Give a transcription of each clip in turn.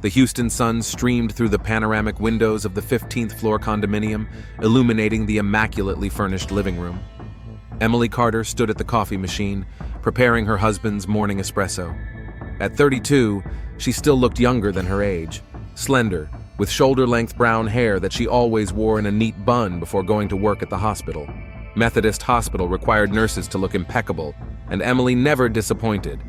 The Houston sun streamed through the panoramic windows of the 15th floor condominium, illuminating the immaculately furnished living room. Emily Carter stood at the coffee machine, preparing her husband's morning espresso. At 32, she still looked younger than her age, slender, with shoulder-length brown hair that she always wore in a neat bun before going to work at the hospital. Methodist Hospital required nurses to look impeccable, and Emily never disappointed.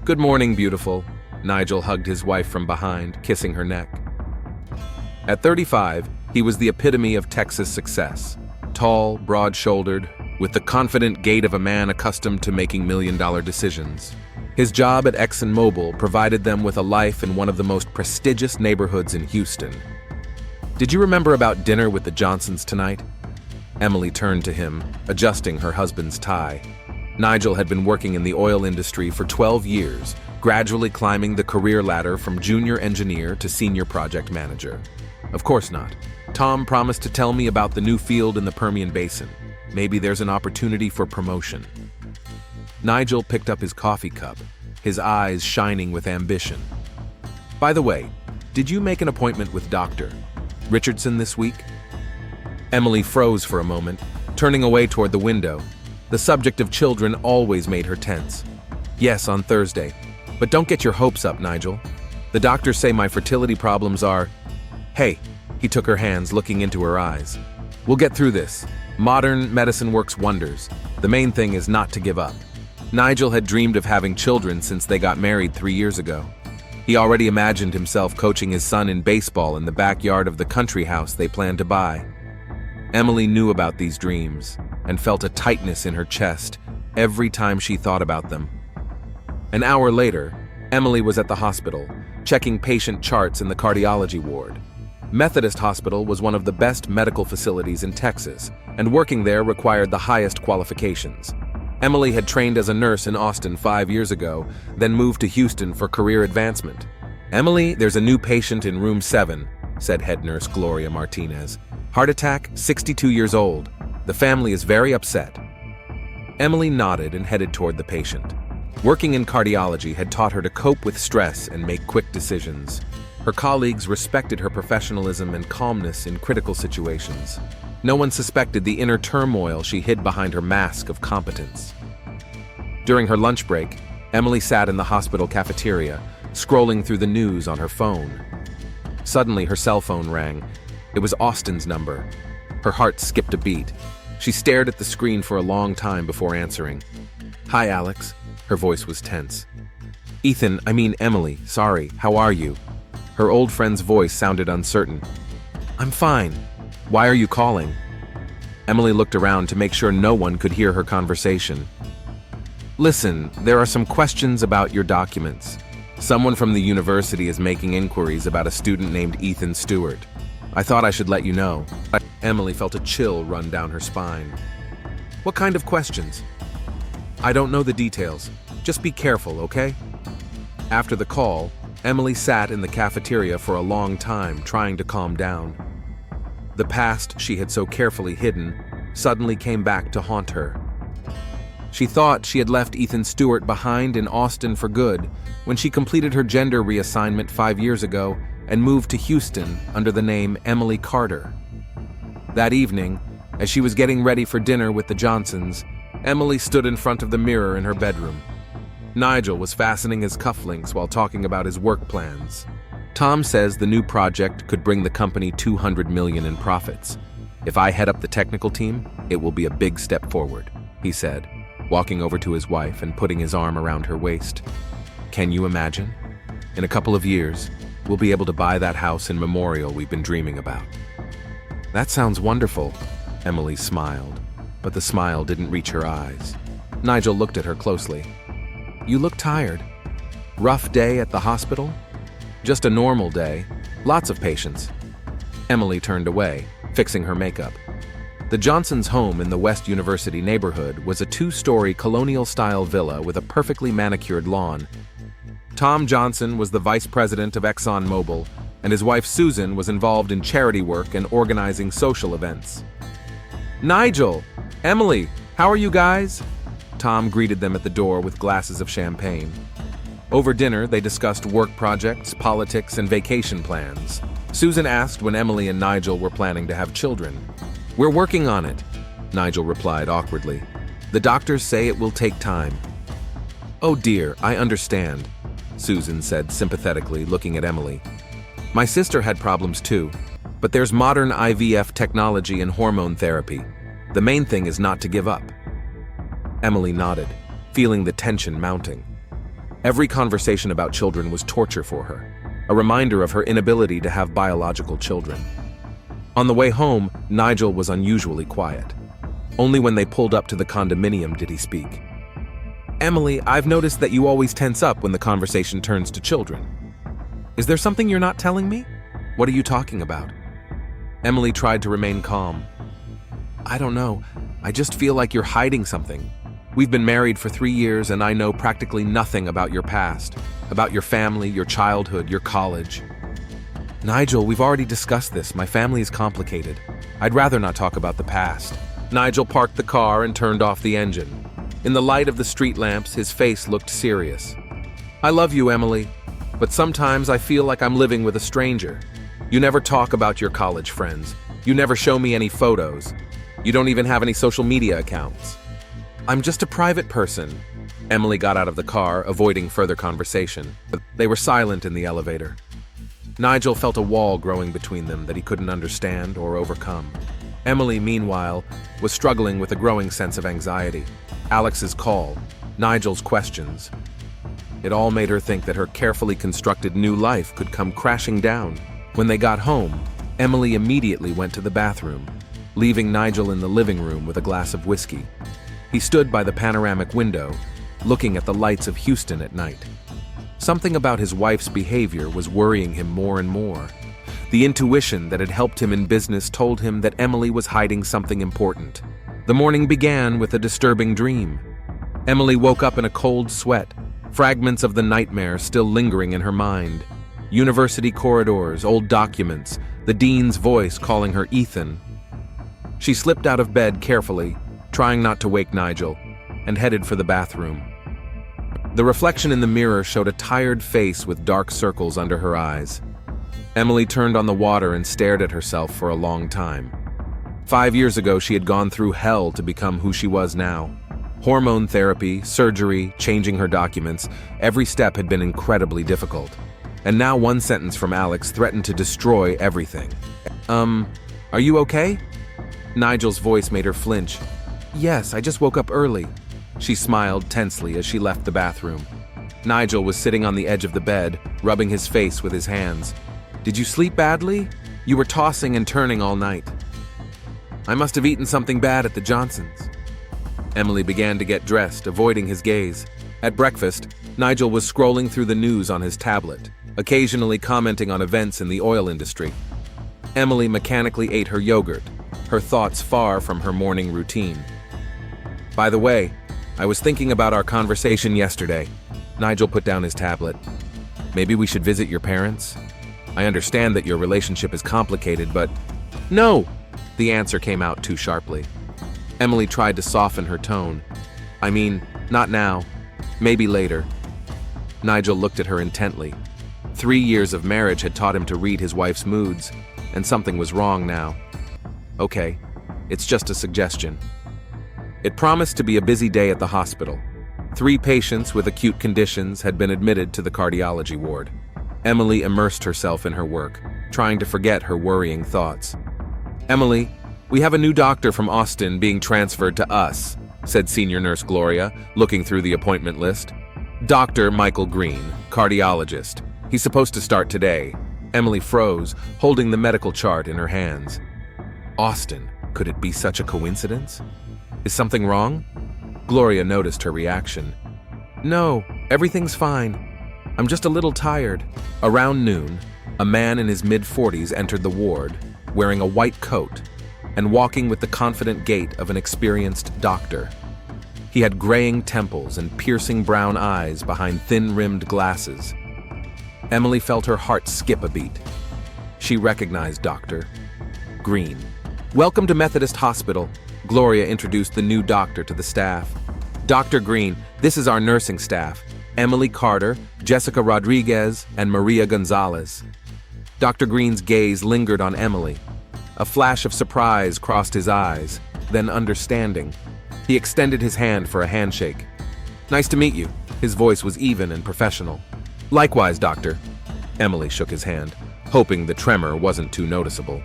"Good morning, beautiful." Nigel hugged his wife from behind, kissing her neck. At 35, he was the epitome of Texas success. Tall, broad-shouldered, with the confident gait of a man accustomed to making million-dollar decisions. His job at ExxonMobil provided them with a life in one of the most prestigious neighborhoods in Houston. "Did you remember about dinner with the Johnsons tonight?" Emily turned to him, adjusting her husband's tie. Nigel had been working in the oil industry for 12 years, gradually climbing the career ladder from junior engineer to senior project manager. "Of course not. Tom promised to tell me about the new field in the Permian Basin. Maybe there's an opportunity for promotion." Nigel picked up his coffee cup, his eyes shining with ambition. "By the way, did you make an appointment with Dr. Richardson this week?" Emily froze for a moment, turning away toward the window. The subject of children always made her tense. "Yes, on Thursday. But don't get your hopes up, Nigel. The doctors say my fertility problems are—" "Hey," he took her hands, looking into her eyes. "We'll get through this. Modern medicine works wonders. The main thing is not to give up." Nigel had dreamed of having children since they got married 3 years ago. He already imagined himself coaching his son in baseball in the backyard of the country house they planned to buy. Emily knew about these dreams and felt a tightness in her chest every time she thought about them. An hour later, Emily was at the hospital, checking patient charts in the cardiology ward. Methodist Hospital was one of the best medical facilities in Texas, and working there required the highest qualifications. Emily had trained as a nurse in Austin 5 years ago, then moved to Houston for career advancement. "Emily, there's a new patient in room 7, said head nurse Gloria Martinez. "Heart attack, 62 years old. The family is very upset." Emily nodded and headed toward the patient. Working in cardiology had taught her to cope with stress and make quick decisions. Her colleagues respected her professionalism and calmness in critical situations. No one suspected the inner turmoil she hid behind her mask of competence. During her lunch break, Emily sat in the hospital cafeteria, scrolling through the news on her phone. Suddenly, her cell phone rang. It was Austin's number. Her heart skipped a beat. She stared at the screen for a long time before answering. "Hi, Alex." Her voice was tense. Emily, sorry, how are you?" Her old friend's voice sounded uncertain. "I'm fine. Why are you calling?" Emily looked around to make sure no one could hear her conversation. "Listen, there are some questions about your documents. Someone from the university is making inquiries about a student named Ethan Stewart. I thought I should let you know." Emily felt a chill run down her spine. "What kind of questions?" "I don't know the details. Just be careful, okay?" After the call, Emily sat in the cafeteria for a long time, trying to calm down. The past she had so carefully hidden suddenly came back to haunt her. She thought she had left Ethan Stewart behind in Austin for good when she completed her gender reassignment 5 years ago and moved to Houston under the name Emily Carter. That evening, as she was getting ready for dinner with the Johnsons, Emily stood in front of the mirror in her bedroom. Nigel was fastening his cufflinks while talking about his work plans. "Tom says the new project could bring the company $200 million in profits. If I head up the technical team, it will be a big step forward," he said, walking over to his wife and putting his arm around her waist. "Can you imagine? In a couple of years, we'll be able to buy that house in Memorial we've been dreaming about." "That sounds wonderful," Emily smiled, but the smile didn't reach her eyes. Nigel looked at her closely. "You look tired. Rough day at the hospital?" "Just a normal day. Lots of patients." Emily turned away, fixing her makeup. The Johnsons' home in the West University neighborhood was a 2-story colonial-style villa with a perfectly manicured lawn. Tom Johnson was the vice president of ExxonMobil, and his wife Susan was involved in charity work and organizing social events. "Nigel! Emily! How are you guys?" Tom greeted them at the door with glasses of champagne. Over dinner, they discussed work projects, politics, and vacation plans. Susan asked when Emily and Nigel were planning to have children. "We're working on it," Nigel replied awkwardly. "The doctors say it will take time." "Oh dear, I understand," Susan said sympathetically, looking at Emily. "My sister had problems too, but there's modern IVF technology and hormone therapy. The main thing is not to give up." Emily nodded, feeling the tension mounting. Every conversation about children was torture for her, a reminder of her inability to have biological children. On the way home, Nigel was unusually quiet. Only when they pulled up to the condominium did he speak. "Emily, I've noticed that you always tense up when the conversation turns to children. Is there something you're not telling me? What are you talking about?" Emily tried to remain calm. "I don't know. I just feel like you're hiding something. We've been married for 3 years and I know practically nothing about your past, about your family, your childhood, your college." "Nigel, we've already discussed this. My family is complicated. I'd rather not talk about the past." Nigel parked the car and turned off the engine. In the light of the street lamps, his face looked serious. "I love you, Emily, but sometimes I feel like I'm living with a stranger. You never talk about your college friends. You never show me any photos. You don't even have any social media accounts." "I'm just a private person." Emily got out of the car, avoiding further conversation. They were silent in the elevator. Nigel felt a wall growing between them that he couldn't understand or overcome. Emily, meanwhile, was struggling with a growing sense of anxiety. Alex's call, Nigel's questions. It all made her think that her carefully constructed new life could come crashing down. When they got home, Emily immediately went to the bathroom, leaving Nigel in the living room with a glass of whiskey. He stood by the panoramic window, looking at the lights of Houston at night. Something about his wife's behavior was worrying him more and more. The intuition that had helped him in business told him that Emily was hiding something important. The morning began with a disturbing dream. Emily woke up in a cold sweat, fragments of the nightmare still lingering in her mind. University corridors, old documents, the dean's voice calling her Ethan. She slipped out of bed carefully, trying not to wake Nigel, and headed for the bathroom. The reflection in the mirror showed a tired face with dark circles under her eyes. Emily turned on the water and stared at herself for a long time. 5 years ago, she had gone through hell to become who she was now. Hormone therapy, surgery, changing her documents, every step had been incredibly difficult. And now one sentence from Alex threatened to destroy everything. Are you okay?" Nigel's voice made her flinch. "Yes, I just woke up early." She smiled tensely as she left the bathroom. Nigel was sitting on the edge of the bed, rubbing his face with his hands. "Did you sleep badly? You were tossing and turning all night." "I must have eaten something bad at the Johnsons'." Emily began to get dressed, avoiding his gaze. At breakfast, Nigel was scrolling through the news on his tablet, occasionally commenting on events in the oil industry. Emily mechanically ate her yogurt, her thoughts far from her morning routine. "By the way, I was thinking about our conversation yesterday." Nigel put down his tablet. "Maybe we should visit your parents? I understand that your relationship is complicated, but—" "No!" The answer came out too sharply. Emily tried to soften her tone. "I mean, not now. Maybe later." Nigel looked at her intently. 3 years of marriage had taught him to read his wife's moods, and something was wrong now. "Okay, it's just a suggestion." It promised to be a busy day at the hospital. 3 patients with acute conditions had been admitted to the cardiology ward. Emily immersed herself in her work, trying to forget her worrying thoughts. "Emily, we have a new doctor from Austin being transferred to us," said Senior Nurse Gloria, looking through the appointment list. "Dr. Michael Green, cardiologist. He's supposed to start today." Emily froze, holding the medical chart in her hands. Austin, could it be such a coincidence? Is something wrong? Gloria noticed her reaction. "No, everything's fine. I'm just a little tired." Around noon, a man in his mid-40s entered the ward, wearing a white coat and walking with the confident gait of an experienced doctor. He had graying temples and piercing brown eyes behind thin-rimmed glasses. Emily felt her heart skip a beat. She recognized Dr. Green. "Welcome to Methodist Hospital," Gloria introduced the new doctor to the staff. "Dr. Green, this is our nursing staff. Emily Carter, Jessica Rodriguez, and Maria Gonzalez. Dr. Green's gaze lingered on Emily. A flash of surprise crossed his eyes, then understanding. He extended his hand for a handshake. "Nice to meet you." His voice was even and professional. "Likewise, Doctor." Emily shook his hand, hoping the tremor wasn't too noticeable.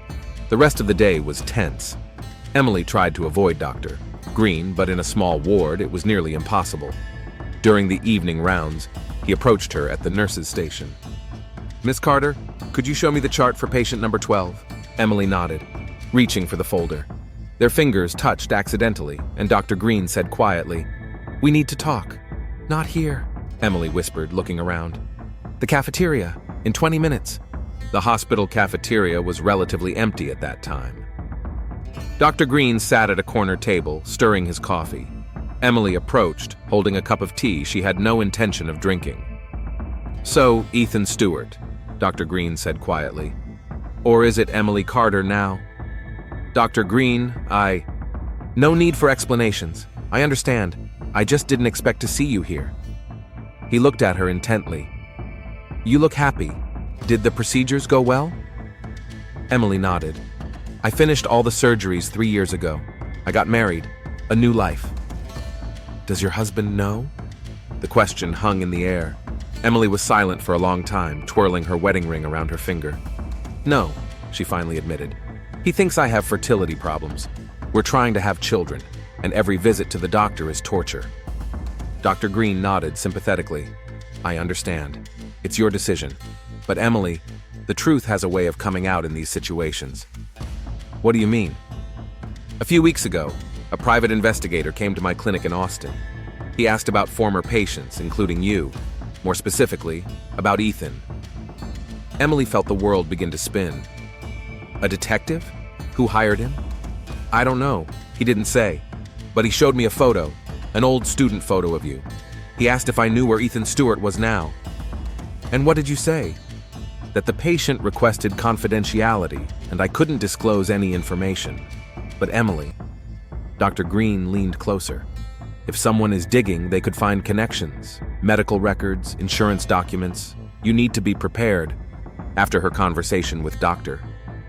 The rest of the day was tense. Emily tried to avoid Dr. Green, but in a small ward, it was nearly impossible. During the evening rounds, he approached her at the nurse's station. "Miss Carter, could you show me the chart for patient number 12? Emily nodded, reaching for the folder. Their fingers touched accidentally, and Dr. Green said quietly, "We need to talk." "Not here," Emily whispered, looking around. "The cafeteria, in 20 minutes. The hospital cafeteria was relatively empty at that time. Dr. Green sat at a corner table, stirring his coffee. Emily approached, holding a cup of tea she had no intention of drinking. "So, Ethan Stewart," Dr. Green said quietly. "Or is it Emily Carter now?" "Dr. Green, No need for explanations. I understand. I just didn't expect to see you here." He looked at her intently. "You look happy. Did the procedures go well?" Emily nodded. "I finished all the surgeries 3 years ago. I got married. A new life." "Does your husband know?" The question hung in the air. Emily was silent for a long time, twirling her wedding ring around her finger. "No," she finally admitted. "He thinks I have fertility problems. We're trying to have children, and every visit to the doctor is torture." Dr. Green nodded sympathetically. "I understand. It's your decision. But Emily, the truth has a way of coming out in these situations." "What do you mean?" "A few weeks ago, a private investigator came to my clinic in Austin. He asked about former patients, including you. More specifically, about Ethan." Emily felt the world begin to spin. "A detective? Who hired him?" "I don't know. He didn't say. But he showed me a photo, an old student photo of you. He asked if I knew where Ethan Stewart was now." "And what did you say?" "That the patient requested confidentiality, and I couldn't disclose any information. But Emily..." Dr. Green leaned closer. "If someone is digging, they could find connections, medical records, insurance documents. You need to be prepared." After her conversation with Dr.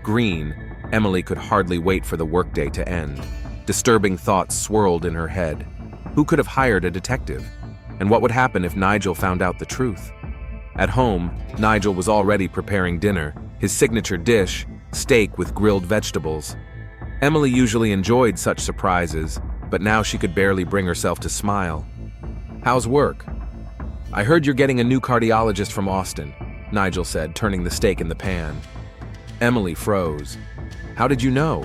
Green, Emily could hardly wait for the workday to end. Disturbing thoughts swirled in her head. Who could have hired a detective? And what would happen if Nigel found out the truth? At home, Nigel was already preparing dinner, his signature dish, steak with grilled vegetables. Emily usually enjoyed such surprises, but now she could barely bring herself to smile. "How's work?" "I heard you're getting a new cardiologist from Austin," Nigel said, turning the steak in the pan. Emily froze. "How did you know?"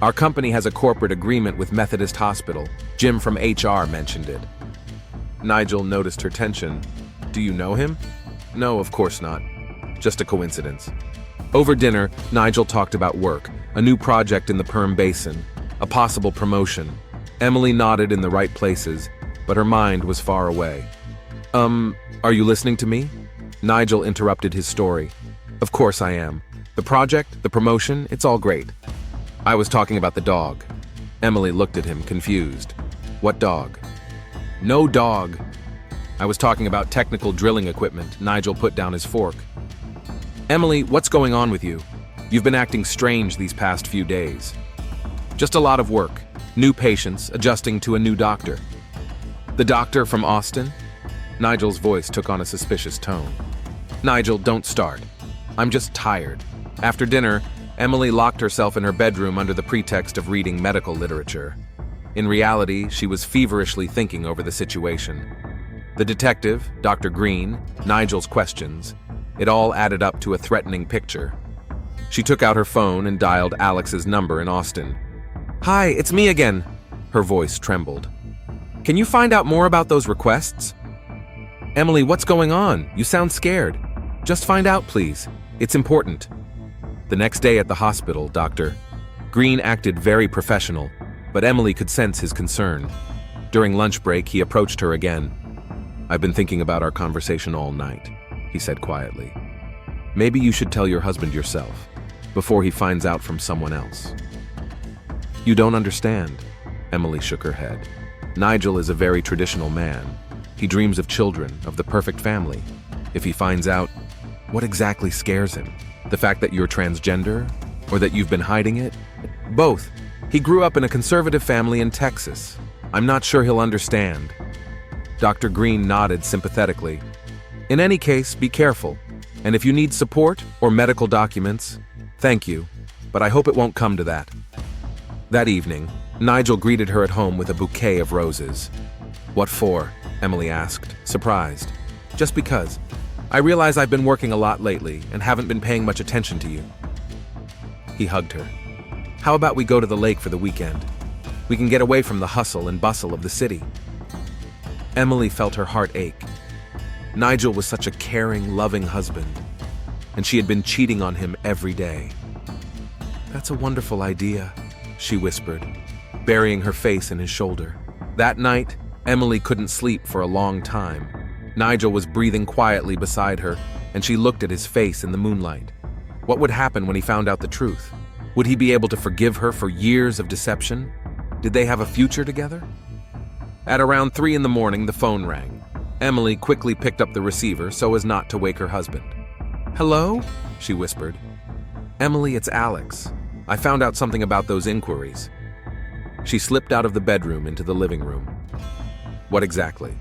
"Our company has a corporate agreement with Methodist Hospital. Jim from HR mentioned it." Nigel noticed her tension. "Do you know him?" "No, of course not. Just a coincidence." Over dinner, Nigel talked about work, a new project in the Perm Basin, a possible promotion. Emily nodded in the right places, but her mind was far away. Are you listening to me?" Nigel interrupted his story. "Of course I am. The project, the promotion, it's all great. I was talking about the dog." Emily looked at him, confused. "What dog?" "No dog. I was talking about technical drilling equipment." Nigel put down his fork. "Emily, what's going on with you? You've been acting strange these past few days." "Just a lot of work. New patients, adjusting to a new doctor." "The doctor from Austin?" Nigel's voice took on a suspicious tone. "Nigel, don't start. I'm just tired." After dinner, Emily locked herself in her bedroom under the pretext of reading medical literature. In reality, she was feverishly thinking over the situation. The detective, Dr. Green, Nigel's questions, it all added up to a threatening picture. She took out her phone and dialed Alex's number in Austin. "Hi, it's me again." Her voice trembled. "Can you find out more about those requests?" "Emily, what's going on? You sound scared." "Just find out, please. It's important." The next day at the hospital, Dr. Green acted very professional, but Emily could sense his concern. During lunch break, he approached her again. "I've been thinking about our conversation all night," he said quietly. "Maybe you should tell your husband yourself, before he finds out from someone else." "You don't understand." Emily shook her head. "Nigel is a very traditional man. He dreams of children, of the perfect family. If he finds out, what exactly scares him? The fact that you're transgender? Or that you've been hiding it? Both. He grew up in a conservative family in Texas. I'm not sure he'll understand. Dr. Green nodded sympathetically. In any case, be careful. And if you need support or medical documents, thank you, but I hope it won't come to that. That evening, Nigel greeted her at home with a bouquet of roses. What for? Emily asked, surprised. Just because. I realize I've been working a lot lately and haven't been paying much attention to you. He hugged her. How about we go to the lake for the weekend? We can get away from the hustle and bustle of the city. Emily felt her heart ache. Nigel was such a caring, loving husband, and she had been cheating on him every day. That's a wonderful idea, she whispered, burying her face in his shoulder. That night, Emily couldn't sleep for a long time. Nigel was breathing quietly beside her, and she looked at his face in the moonlight. What would happen when he found out the truth? Would he be able to forgive her for years of deception? Did they have a future together? At around 3 in the morning, the phone rang. Emily quickly picked up the receiver so as not to wake her husband. Hello? She whispered. Emily, it's Alex. I found out something about those inquiries. She slipped out of the bedroom into the living room. What exactly?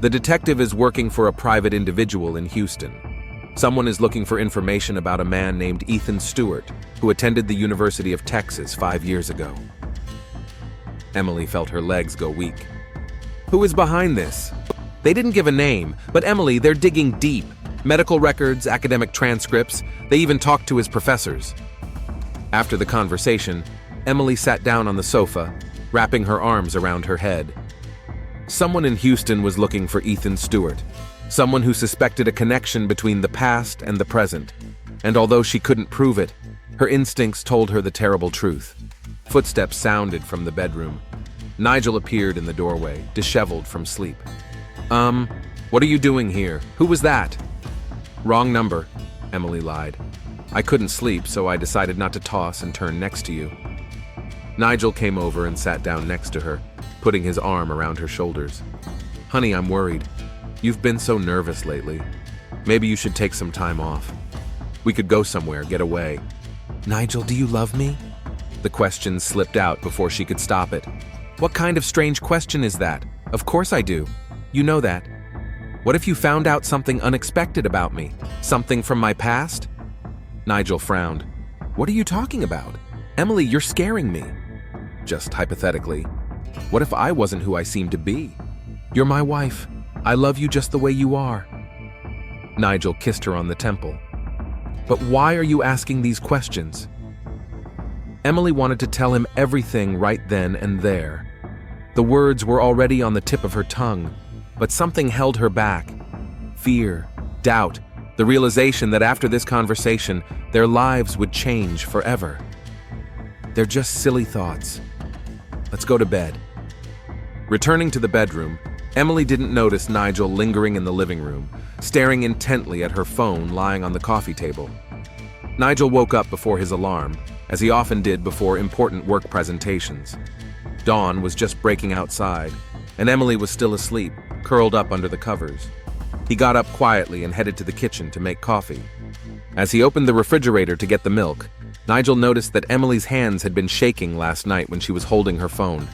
The detective is working for a private individual in Houston. Someone is looking for information about a man named Ethan Stewart, who attended the University of Texas 5 years ago. Emily felt her legs go weak. Who is behind this? They didn't give a name, but Emily, they're digging deep. Medical records, academic transcripts, they even talked to his professors. After the conversation, Emily sat down on the sofa, wrapping her arms around her head. Someone in Houston was looking for Ethan Stewart, someone who suspected a connection between the past and the present. And although she couldn't prove it, her instincts told her the terrible truth. Footsteps sounded from the bedroom. Nigel appeared in the doorway, disheveled from sleep. What are you doing here? Who was that? Wrong number, Emily lied. I couldn't sleep, so I decided not to toss and turn next to you. Nigel came over and sat down next to her, putting his arm around her shoulders. Honey, I'm worried. You've been so nervous lately. Maybe you should take some time off. We could go somewhere, get away. Nigel, do you love me? The question slipped out before she could stop it. What kind of strange question is that? Of course I do. You know that. What if you found out something unexpected about me? Something from my past? Nigel frowned. What are you talking about? Emily, you're scaring me. Just hypothetically. What if I wasn't who I seem to be? You're my wife. I love you just the way you are. Nigel kissed her on the temple. But why are you asking these questions? Emily wanted to tell him everything right then and there. The words were already on the tip of her tongue, but something held her back. Fear, doubt, the realization that after this conversation, their lives would change forever. They're just silly thoughts. Let's go to bed. Returning to the bedroom, Emily didn't notice Nigel lingering in the living room, staring intently at her phone lying on the coffee table. Nigel woke up before his alarm, as he often did before important work presentations. Dawn was just breaking outside, and Emily was still asleep, curled up under the covers. He got up quietly and headed to the kitchen to make coffee. As he opened the refrigerator to get the milk, Nigel noticed that Emily's hands had been shaking last night when she was holding her phone.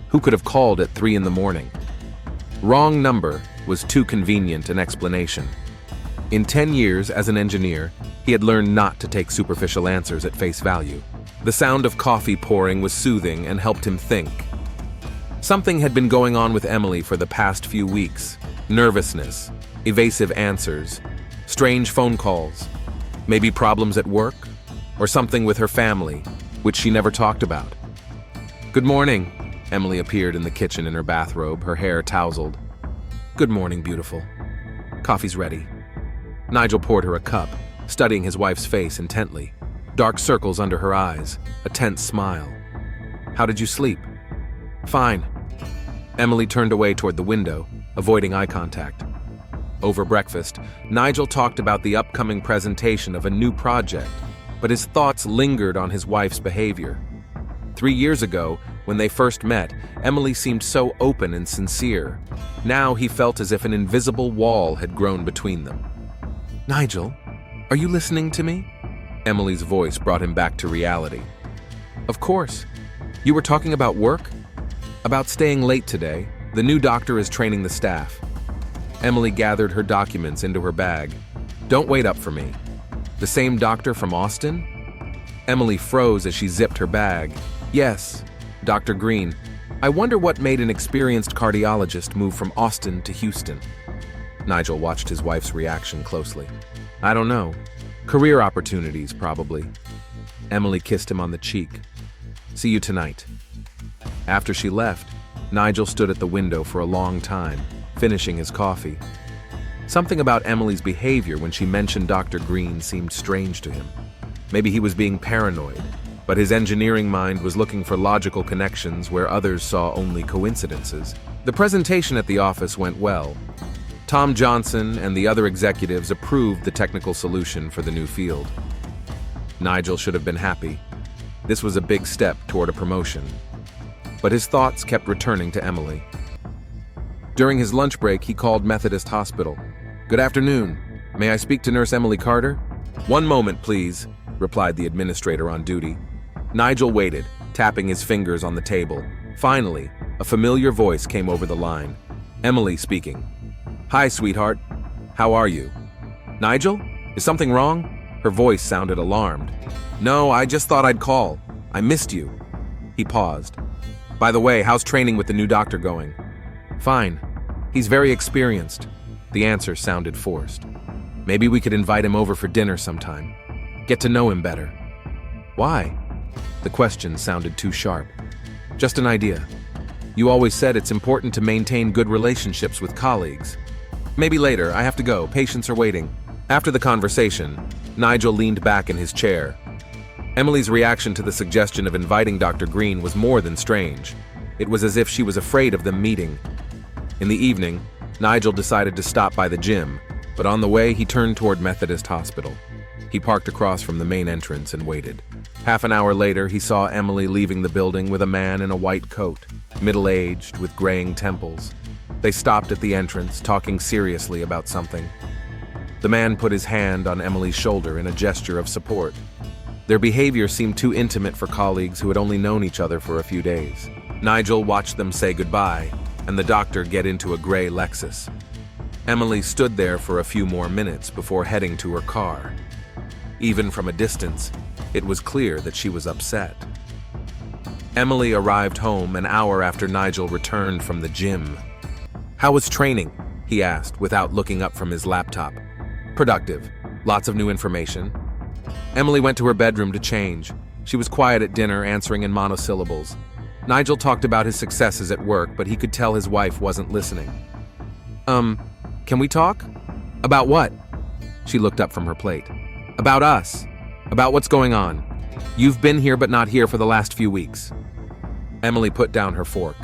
Who could have called at 3 in the morning? Wrong number was too convenient an explanation. In 10 years as an engineer, he had learned not to take superficial answers at face value. The sound of coffee pouring was soothing and helped him think. Something had been going on with Emily for the past few weeks. Nervousness, evasive answers, strange phone calls, maybe problems at work, or something with her family, which she never talked about. Good morning. Emily appeared in the kitchen in her bathrobe, her hair tousled. Good morning, beautiful. Coffee's ready. Nigel poured her a cup, studying his wife's face intently. Dark circles under her eyes, a tense smile. How did you sleep? Fine. Emily turned away toward the window, avoiding eye contact. Over breakfast, Nigel talked about the upcoming presentation of a new project, but his thoughts lingered on his wife's behavior. 3 years ago, When they first met, Emily seemed so open and sincere. Now he felt as if an invisible wall had grown between them. "Nigel, are you listening to me?" Emily's voice brought him back to reality. "Of course. You were talking about work? About staying late today. The new doctor is training the staff." Emily gathered her documents into her bag. "Don't wait up for me." "The same doctor from Austin?" Emily froze as she zipped her bag. "Yes, Dr. Green. I wonder what made an experienced cardiologist move from Austin to Houston." Nigel watched his wife's reaction closely. "I don't know. Career opportunities, probably." Emily kissed him on the cheek. "See you tonight." After she left, Nigel stood at the window for a long time, finishing his coffee. Something about Emily's behavior when she mentioned Dr. Green seemed strange to him. Maybe he was being paranoid, but his engineering mind was looking for logical connections where others saw only coincidences. The presentation at the office went well. Tom Johnson and the other executives approved the technical solution for the new field. Nigel should have been happy. This was a big step toward a promotion. But his thoughts kept returning to Emily. During his lunch break, he called Methodist Hospital. "Good afternoon. May I speak to Nurse Emily Carter?" "One moment, please," replied the administrator on duty. Nigel waited, tapping his fingers on the table. Finally, a familiar voice came over the line. Emily speaking. "Hi, sweetheart. How are you?" "Nigel? Is something wrong?" Her voice sounded alarmed. "No, I just thought I'd call. I missed you." He paused. "By the way, how's training with the new doctor going?" "Fine. He's very experienced." The answer sounded forced. "Maybe we could invite him over for dinner sometime. Get to know him better." "Why?" The question sounded too sharp. "Just an idea. You always said it's important to maintain good relationships with colleagues." "Maybe later. I have to go. Patients are waiting." After the conversation, Nigel leaned back in his chair. Emily's reaction to the suggestion of inviting Dr. Green was more than strange. It was as if she was afraid of them meeting. In the evening, Nigel decided to stop by the gym, but on the way he turned toward Methodist Hospital. He parked across from the main entrance and waited. Half an hour later, he saw Emily leaving the building with a man in a white coat, middle-aged, with graying temples. They stopped at the entrance, talking seriously about something. The man put his hand on Emily's shoulder in a gesture of support. Their behavior seemed too intimate for colleagues who had only known each other for a few days. Nigel watched them say goodbye, and the doctor get into a gray Lexus. Emily stood there for a few more minutes before heading to her car. Even from a distance, it was clear that she was upset. Emily arrived home an hour after Nigel returned from the gym. "How was training?" he asked without looking up from his laptop. "Productive. Lots of new information." Emily went to her bedroom to change. She was quiet at dinner, answering in monosyllables. Nigel talked about his successes at work, but he could tell his wife wasn't listening. Can we talk?" "About what?" She looked up from her plate. "About us. About what's going on. You've been here but not here for the last few weeks." Emily put down her fork.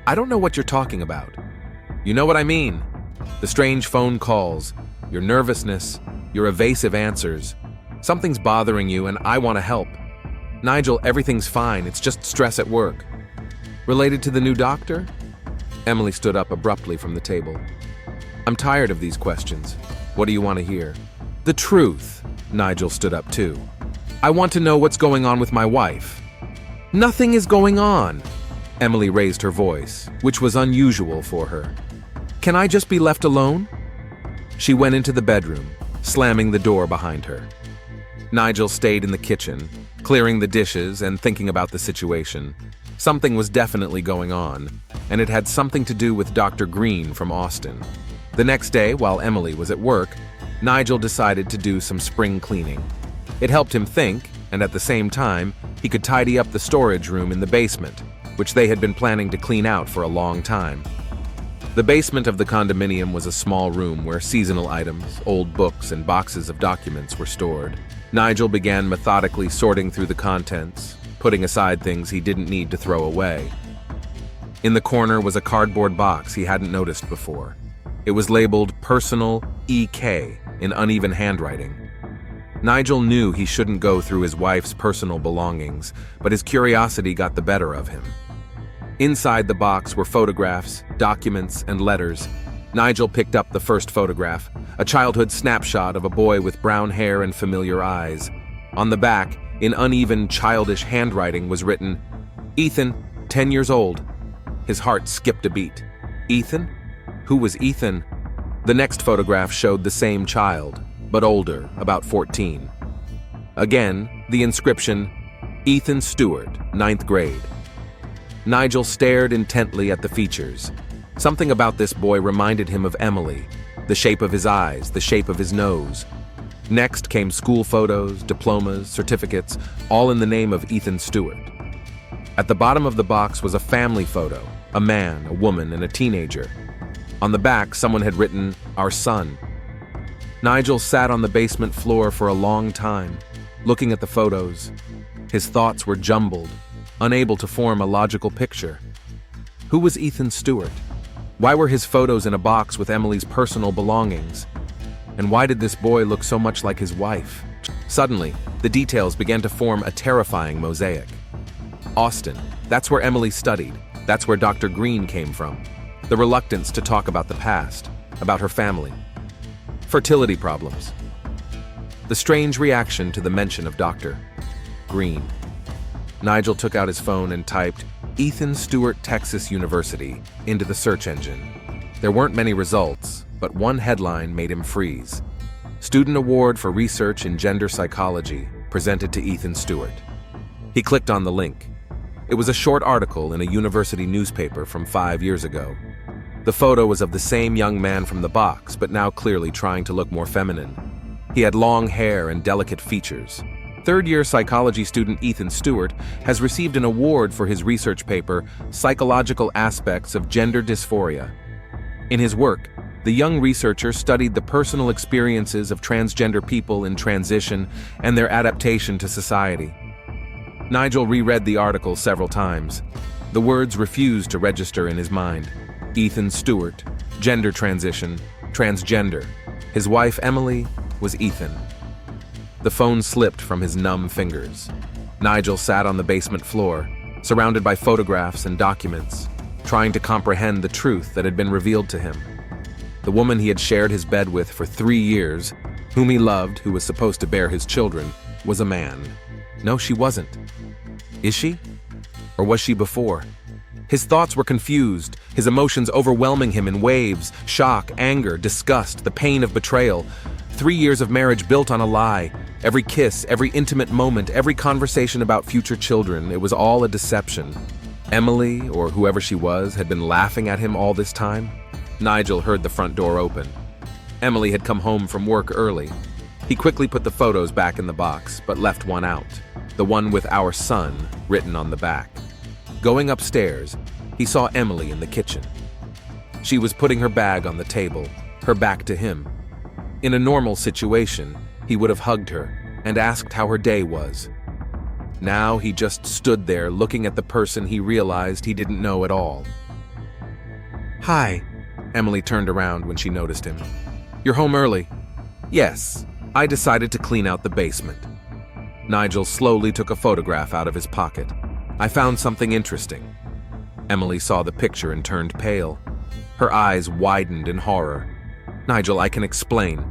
"I don't know what you're talking about." "You know what I mean. The strange phone calls, your nervousness, your evasive answers. Something's bothering you and I want to help." "Nigel, everything's fine. It's just stress at work." "Related to the new doctor?" Emily stood up abruptly from the table. "I'm tired of these questions. What do you want to hear?" "The truth." Nigel stood up too. "I want to know what's going on with my wife." "Nothing is going on." Emily raised her voice, which was unusual for her. "Can I just be left alone?" She went into the bedroom, slamming the door behind her. Nigel stayed in the kitchen, clearing the dishes and thinking about the situation. Something was definitely going on, and it had something to do with Dr. Green from Austin. The next day, while Emily was at work, Nigel decided to do some spring cleaning. It helped him think, and at the same time, he could tidy up the storage room in the basement, which they had been planning to clean out for a long time. The basement of the condominium was a small room where seasonal items, old books, and boxes of documents were stored. Nigel began methodically sorting through the contents, putting aside things he didn't need to throw away. In the corner was a cardboard box he hadn't noticed before. It was labeled Personal EK in uneven handwriting. Nigel knew he shouldn't go through his wife's personal belongings, but his curiosity got the better of him. Inside the box were photographs, documents, and letters. Nigel picked up the first photograph, a childhood snapshot of a boy with brown hair and familiar eyes. On the back, in uneven, childish handwriting, was written, "Ethan, 10 years old." His heart skipped a beat. Ethan? Who was Ethan? The next photograph showed the same child, but older, about 14. Again, the inscription, "Ethan Stewart, 9th grade." Nigel stared intently at the features. Something about this boy reminded him of Emily, the shape of his eyes, the shape of his nose. Next came school photos, diplomas, certificates, all in the name of Ethan Stewart. At the bottom of the box was a family photo, a man, a woman, and a teenager. On the back, someone had written, "Our son." Nigel sat on the basement floor for a long time, looking at the photos. His thoughts were jumbled, unable to form a logical picture. Who was Ethan Stewart? Why were his photos in a box with Emily's personal belongings? And why did this boy look so much like his wife? Suddenly, the details began to form a terrifying mosaic. Austin, that's where Emily studied. That's where Dr. Green came from. The reluctance to talk about the past, about her family. Fertility problems. The strange reaction to the mention of Dr. Green. Nigel took out his phone and typed, "Ethan Stewart, Texas University," into the search engine. There weren't many results, but one headline made him freeze. Student Award for Research in Gender Psychology, presented to Ethan Stewart. He clicked on the link. It was a short article in a university newspaper from 5 years ago. The photo was of the same young man from the box, but now clearly trying to look more feminine. He had long hair and delicate features. Third-year psychology student Ethan Stewart has received an award for his research paper, Psychological Aspects of Gender Dysphoria. In his work, the young researcher studied the personal experiences of transgender people in transition and their adaptation to society. Nigel reread the article several times. The words refused to register in his mind. Ethan Stewart, gender transition, transgender. His wife, Emily, was Ethan. The phone slipped from his numb fingers. Nigel sat on the basement floor, surrounded by photographs and documents, trying to comprehend the truth that had been revealed to him. The woman he had shared his bed with for 3 years, whom he loved, who was supposed to bear his children, was a man. No, she wasn't. Is she? Or was she before? His thoughts were confused, his emotions overwhelming him in waves, shock, anger, disgust, the pain of betrayal. 3 years of marriage built on a lie. Every kiss, every intimate moment, every conversation about future children, it was all a deception. Emily, or whoever she was, had been laughing at him all this time. Nigel heard the front door open. Emily had come home from work early. He quickly put the photos back in the box, but left one out, the one with "Our son" written on the back. Going upstairs, he saw Emily in the kitchen. She was putting her bag on the table, her back to him. In a normal situation, he would have hugged her and asked how her day was. Now he just stood there looking at the person he realized he didn't know at all. "Hi." Emily turned around when she noticed him. "You're home early." "Yes, I decided to clean out the basement." Nigel slowly took a photograph out of his pocket. "I found something interesting." Emily saw the picture and turned pale. Her eyes widened in horror. "Nigel, I can explain."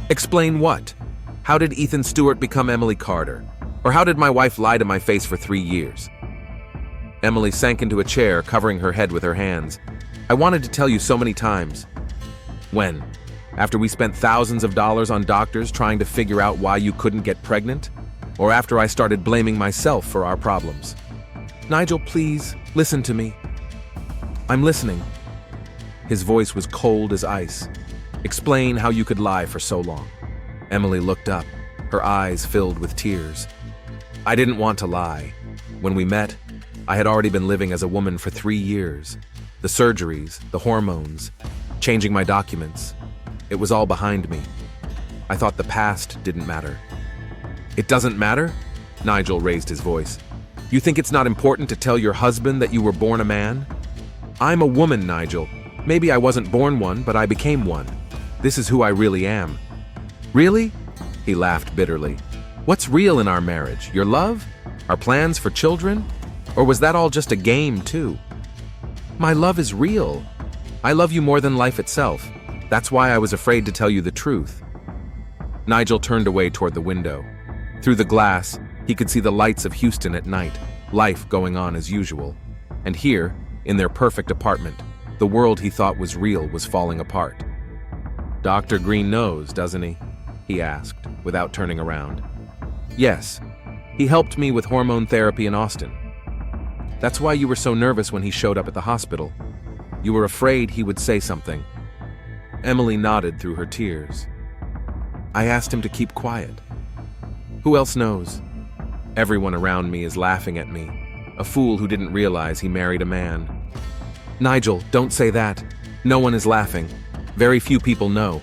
"Explain what? How did Ethan Stewart become Emily Carter? Or how did my wife lie to my face for 3 years?" Emily sank into a chair, covering her head with her hands. "I wanted to tell you so many times." "When? After we spent thousands of dollars on doctors trying to figure out why you couldn't get pregnant? Or after I started blaming myself for our problems?" "Nigel, please, listen to me." "I'm listening." His voice was cold as ice. "Explain how you could lie for so long." Emily looked up, her eyes filled with tears. "I didn't want to lie. When we met, I had already been living as a woman for 3 years. The surgeries, the hormones, changing my documents. It was all behind me. I thought the past didn't matter." "It doesn't matter?" Nigel raised his voice. "You think it's not important to tell your husband that you were born a man?" "I'm a woman, Nigel. Maybe I wasn't born one, but I became one. This is who I really am." "Really?" He laughed bitterly. "What's real in our marriage? Your love? Our plans for children? Or was that all just a game, too?" My love is real. I love you more than life itself. That's why I was afraid to tell you the truth. Nigel turned away toward the window. Through the glass, he could see the lights of Houston at night, life going on as usual. And here, in their perfect apartment, the world he thought was real was falling apart. Dr. Green knows, doesn't he? He asked, without turning around. Yes. He helped me with hormone therapy in Austin. That's why you were so nervous when he showed up at the hospital. You were afraid he would say something. Emily nodded through her tears. I asked him to keep quiet. Who else knows? Everyone around me is laughing at me. A fool who didn't realize he married a man. Nigel, don't say that. No one is laughing. Very few people know.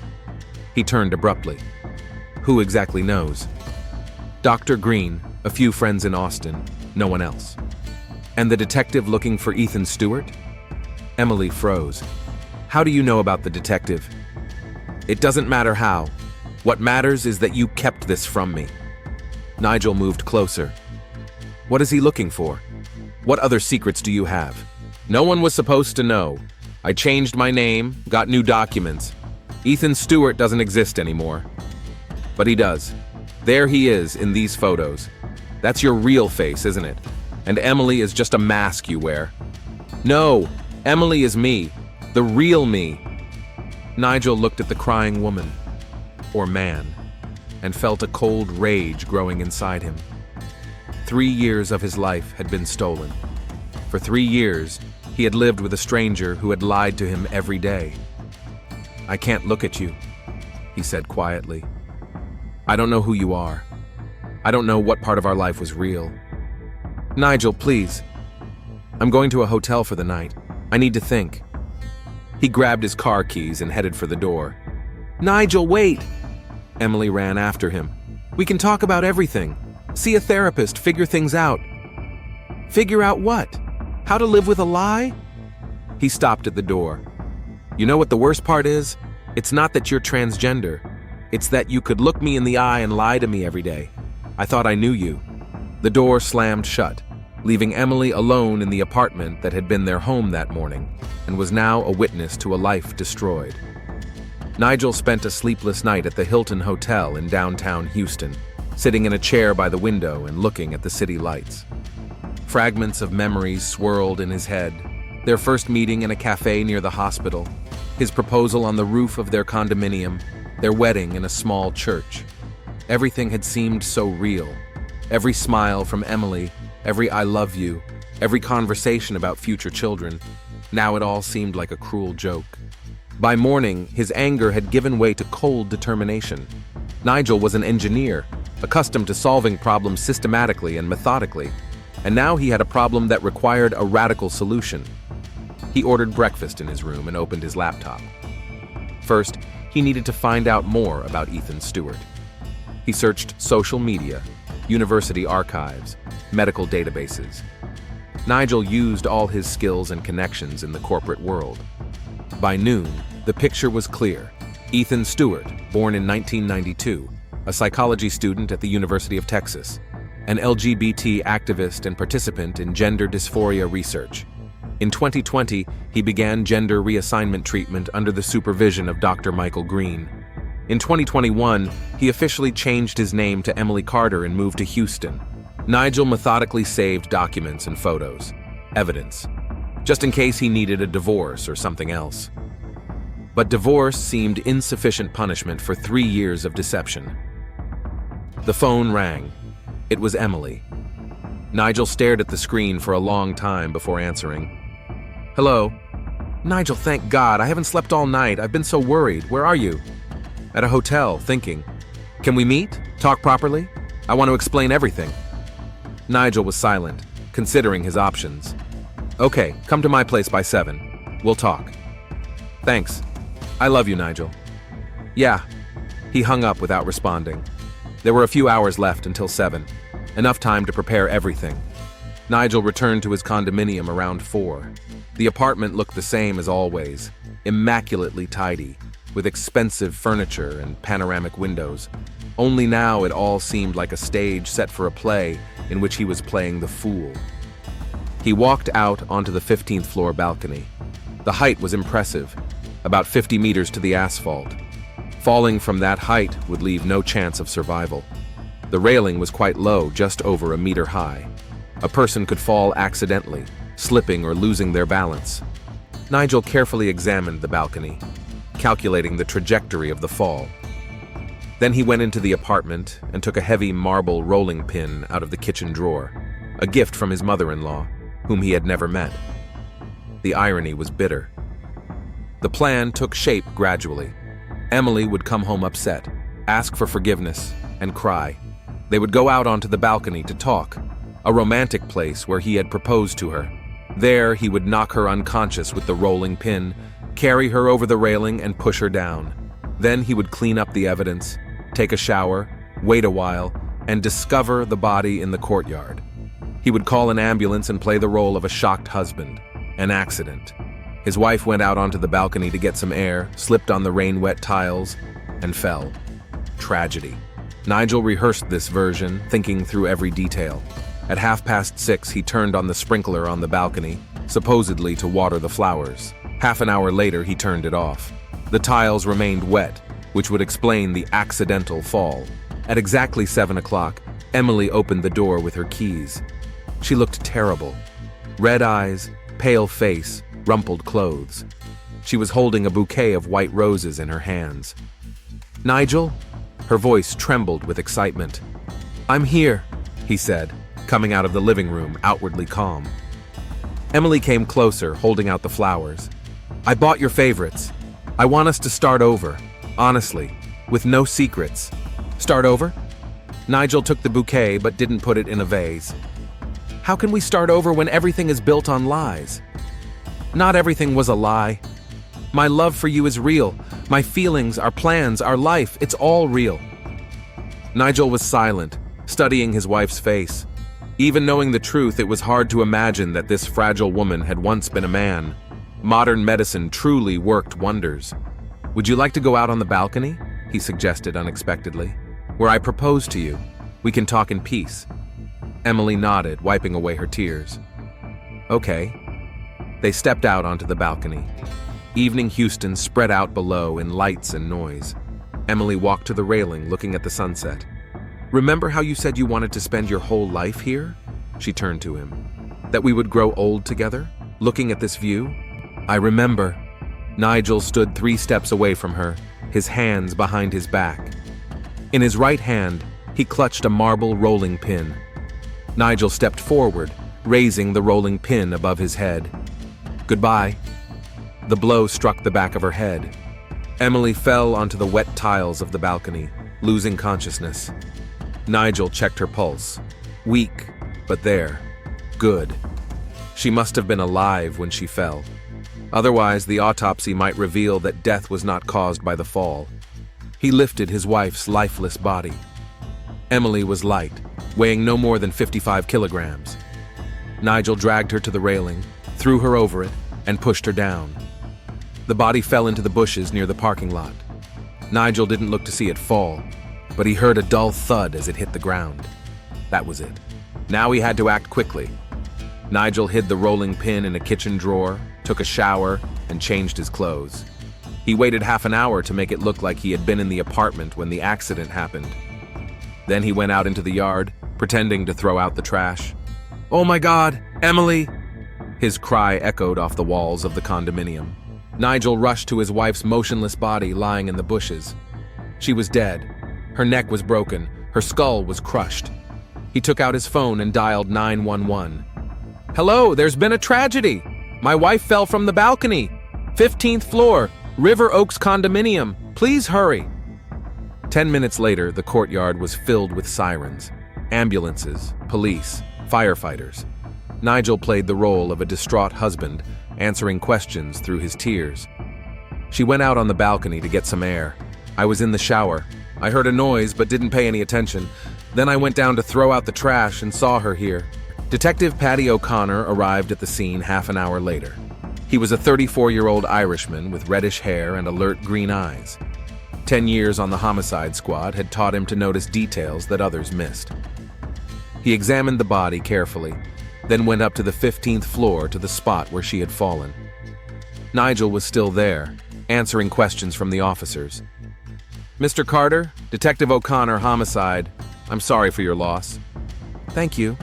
He turned abruptly. Who exactly knows? Dr. Green, a few friends in Austin, no one else. And the detective looking for Ethan Stewart? Emily froze. How do you know about the detective? It doesn't matter how. What matters is that you kept this from me. Nigel moved closer. What is he looking for? What other secrets do you have? No one was supposed to know. I changed my name, got new documents. Ethan Stewart doesn't exist anymore. But he does. There he is in these photos. That's your real face, isn't it? And Emily is just a mask you wear. No, Emily is me, the real me. Nigel looked at the crying woman, or man, and felt a cold rage growing inside him. 3 years of his life had been stolen. For 3 years, he had lived with a stranger who had lied to him every day. I can't look at you, he said quietly. I don't know who you are. I don't know what part of our life was real. Nigel, please. I'm going to a hotel for the night. I need to think. He grabbed his car keys and headed for the door. Nigel, wait! Emily ran after him. We can talk about everything. See a therapist, figure things out. Figure out what? How to live with a lie? He stopped at the door. You know what the worst part is? It's not that you're transgender. It's that you could look me in the eye and lie to me every day. I thought I knew you. The door slammed shut, leaving Emily alone in the apartment that had been their home that morning and was now a witness to a life destroyed. Nigel spent a sleepless night at the Hilton Hotel in downtown Houston, sitting in a chair by the window and looking at the city lights. Fragments of memories swirled in his head. Their first meeting in a cafe near the hospital, his proposal on the roof of their condominium, their wedding in a small church. Everything had seemed so real. Every smile from Emily, every I love you, every conversation about future children. Now it all seemed like a cruel joke. By morning, his anger had given way to cold determination. Nigel was an engineer, accustomed to solving problems systematically and methodically, and now he had a problem that required a radical solution. He ordered breakfast in his room and opened his laptop. First, he needed to find out more about Ethan Stewart. He searched social media, university archives, medical databases. Nigel used all his skills and connections in the corporate world. By noon, the picture was clear. Ethan Stewart, born in 1992, a psychology student at the University of Texas, an LGBT activist and participant in gender dysphoria research. In 2020, he began gender reassignment treatment under the supervision of Dr. Michael Green. In 2021, he officially changed his name to Emily Carter and moved to Houston. Nigel methodically saved documents and photos, evidence, just in case he needed a divorce or something else. But divorce seemed insufficient punishment for 3 years of deception. The phone rang. It was Emily. Nigel stared at the screen for a long time before answering. Hello? Nigel, thank God. I haven't slept all night. I've been so worried. Where are you? At a hotel, thinking. Can we meet? Talk properly? I want to explain everything. Nigel was silent, considering his options. Okay, come to my place by 7. We'll talk. Thanks. I love you, Nigel. Yeah. He hung up without responding. There were a few hours left until 7. Enough time to prepare everything. Nigel returned to his condominium around 4. The apartment looked the same as always, immaculately tidy, with expensive furniture and panoramic windows. Only now it all seemed like a stage set for a play in which he was playing the fool. He walked out onto the 15th floor balcony. The height was impressive, about 50 meters to the asphalt. Falling from that height would leave no chance of survival. The railing was quite low, just over a meter high. A person could fall accidentally, slipping or losing their balance. Nigel carefully examined the balcony, calculating the trajectory of the fall. Then he went into the apartment and took a heavy marble rolling pin out of the kitchen drawer, a gift from his mother-in-law, whom he had never met. The irony was bitter. The plan took shape gradually. Emily would come home upset, ask for forgiveness, and cry. They would go out onto the balcony to talk, a romantic place where he had proposed to her. There, he would knock her unconscious with the rolling pin, carry her over the railing, and push her down. Then he would clean up the evidence, take a shower, wait a while, and discover the body in the courtyard. He would call an ambulance and play the role of a shocked husband. An accident. His wife went out onto the balcony to get some air, slipped on the rain-wet tiles, and fell. Tragedy. Nigel rehearsed this version, thinking through every detail. At 6:30, he turned on the sprinkler on the balcony, supposedly to water the flowers. Half an hour later, he turned it off. The tiles remained wet, which would explain the accidental fall. At exactly 7 o'clock, Emily opened the door with her keys. She looked terrible. Red eyes, pale face, rumpled clothes. She was holding a bouquet of white roses in her hands. "Nigel?" Her voice trembled with excitement. "I'm here," he said, coming out of the living room, outwardly calm. Emily came closer, holding out the flowers. "I bought your favorites. I want us to start over, honestly, with no secrets." "Start over?" Nigel took the bouquet but didn't put it in a vase. "How can we start over when everything is built on lies?" "Not everything was a lie. My love for you is real. My feelings, our plans, our life, it's all real." Nigel was silent, studying his wife's face. Even knowing the truth, it was hard to imagine that this fragile woman had once been a man. Modern medicine truly worked wonders. "Would you like to go out on the balcony?" he suggested unexpectedly. "Where I propose to you. We can talk in peace." Emily nodded, wiping away her tears. "Okay." They stepped out onto the balcony. Evening Houston spread out below in lights and noise. Emily walked to the railing, looking at the sunset. "Remember how you said you wanted to spend your whole life here?" She turned to him. "That we would grow old together, looking at this view?" "I remember." Nigel stood 3 steps away from her, his hands behind his back. In his right hand, he clutched a marble rolling pin. Nigel stepped forward, raising the rolling pin above his head. "Goodbye." The blow struck the back of her head. Emily fell onto the wet tiles of the balcony, losing consciousness. Nigel checked her pulse. Weak, but there. Good. She must have been alive when she fell. Otherwise, the autopsy might reveal that death was not caused by the fall. He lifted his wife's lifeless body. Emily was light, weighing no more than 55 kilograms. Nigel dragged her to the railing, threw her over it, and pushed her down. The body fell into the bushes near the parking lot. Nigel didn't look to see it fall, but he heard a dull thud as it hit the ground. That was it. Now he had to act quickly. Nigel hid the rolling pin in a kitchen drawer, took a shower, and changed his clothes. He waited half an hour to make it look like he had been in the apartment when the accident happened. Then he went out into the yard, pretending to throw out the trash. "Oh my God, Emily!" His cry echoed off the walls of the condominium. Nigel rushed to his wife's motionless body lying in the bushes. She was dead. Her neck was broken. Her skull was crushed. He took out his phone and dialed 911. "Hello, there's been a tragedy. My wife fell from the balcony. 15th floor, River Oaks condominium. Please hurry." 10 minutes later, the courtyard was filled with sirens. Ambulances, police, firefighters. Nigel played the role of a distraught husband, answering questions through his tears. She went out on the balcony to get some air. "I was in the shower. I heard a noise but didn't pay any attention. Then I went down to throw out the trash and saw her here." Detective Paddy O'Connor arrived at the scene half an hour later. He was a 34-year-old Irishman with reddish hair and alert green eyes. 10 years on the homicide squad had taught him to notice details that others missed. He examined the body carefully. then went up to the 15th floor to the spot where she had fallen. Nigel was still there, answering questions from the officers. "Mr. Carter, Detective O'Connor, homicide. I'm sorry for your loss." "Thank you."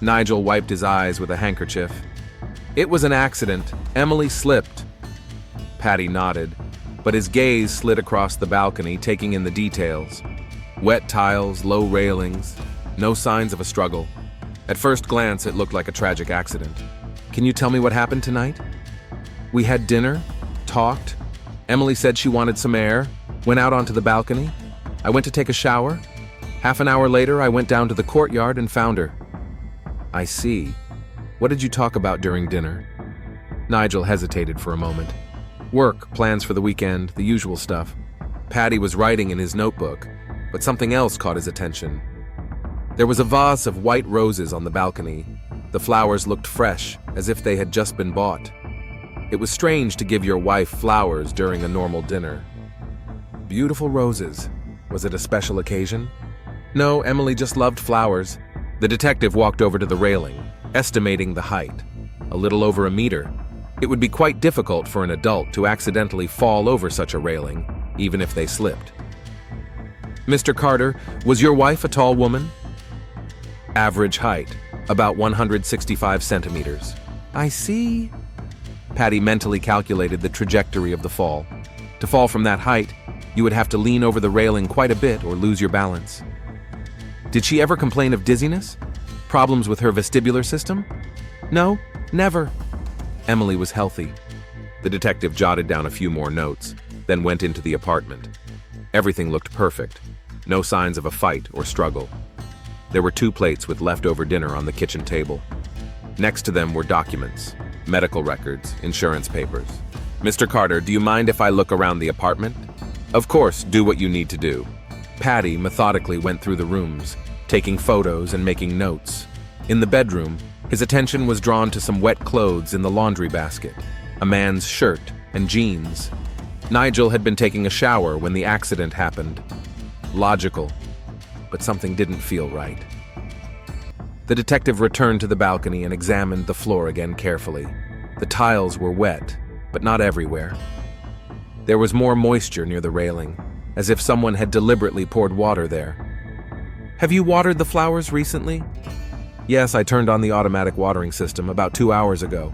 Nigel wiped his eyes with a handkerchief. "It was an accident. Emily slipped." Patty nodded, but his gaze slid across the balcony, taking in the details. Wet tiles, low railings, no signs of a struggle. At first glance, it looked like a tragic accident. "Can you tell me what happened tonight?" "We had dinner, talked. Emily said she wanted some air, went out onto the balcony. I went to take a shower. Half an hour later, I went down to the courtyard and found her." "I see. What did you talk about during dinner?" Nigel hesitated for a moment. "Work, plans for the weekend, the usual stuff." Patty was writing in his notebook, but something else caught his attention. There was a vase of white roses on the balcony. The flowers looked fresh, as if they had just been bought. It was strange to give your wife flowers during a normal dinner. Beautiful roses. Was it a special occasion? No, Emily just loved flowers. The detective walked over to the railing, estimating the height. A little over a meter. It would be quite difficult for an adult to accidentally fall over such a railing, even if they slipped. "Mr. Carter, was your wife a tall woman?" "Average height, about 165 centimeters." "I see." Patty mentally calculated the trajectory of the fall. To fall from that height, you would have to lean over the railing quite a bit or lose your balance. "Did she ever complain of dizziness? Problems with her vestibular system?" "No, never." Emily was healthy. The detective jotted down a few more notes, then went into the apartment. Everything looked perfect. No signs of a fight or struggle. There were 2 plates with leftover dinner on the kitchen table. Next to them were documents, medical records, insurance papers. "Mr. Carter, do you mind if I look around the apartment?" "Of course, do what you need to do." Patty methodically went through the rooms, taking photos and making notes. In the bedroom, his attention was drawn to some wet clothes in the laundry basket, a man's shirt and jeans. Nigel had been taking a shower when the accident happened. Logical, but something didn't feel right. The detective returned to the balcony and examined the floor again carefully. The tiles were wet, but not everywhere. There was more moisture near the railing, as if someone had deliberately poured water there. "Have you watered the flowers recently?" "Yes, I turned on the automatic watering system about 2 hours ago."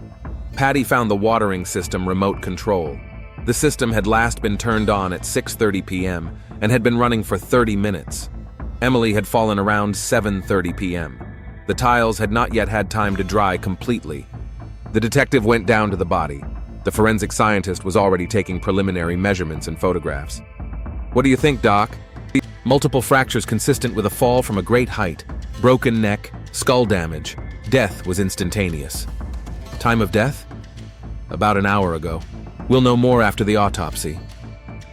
Patty found the watering system remote control. The system had last been turned on at 6:30 p.m. and had been running for 30 minutes. Emily had fallen around 7:30 p.m. The tiles had not yet had time to dry completely. The detective went down to the body. The forensic scientist was already taking preliminary measurements and photographs. "What do you think, Doc?" "Multiple fractures consistent with a fall from a great height. Broken neck, skull damage. Death was instantaneous." "Time of death?" "About an hour ago. We'll know more after the autopsy."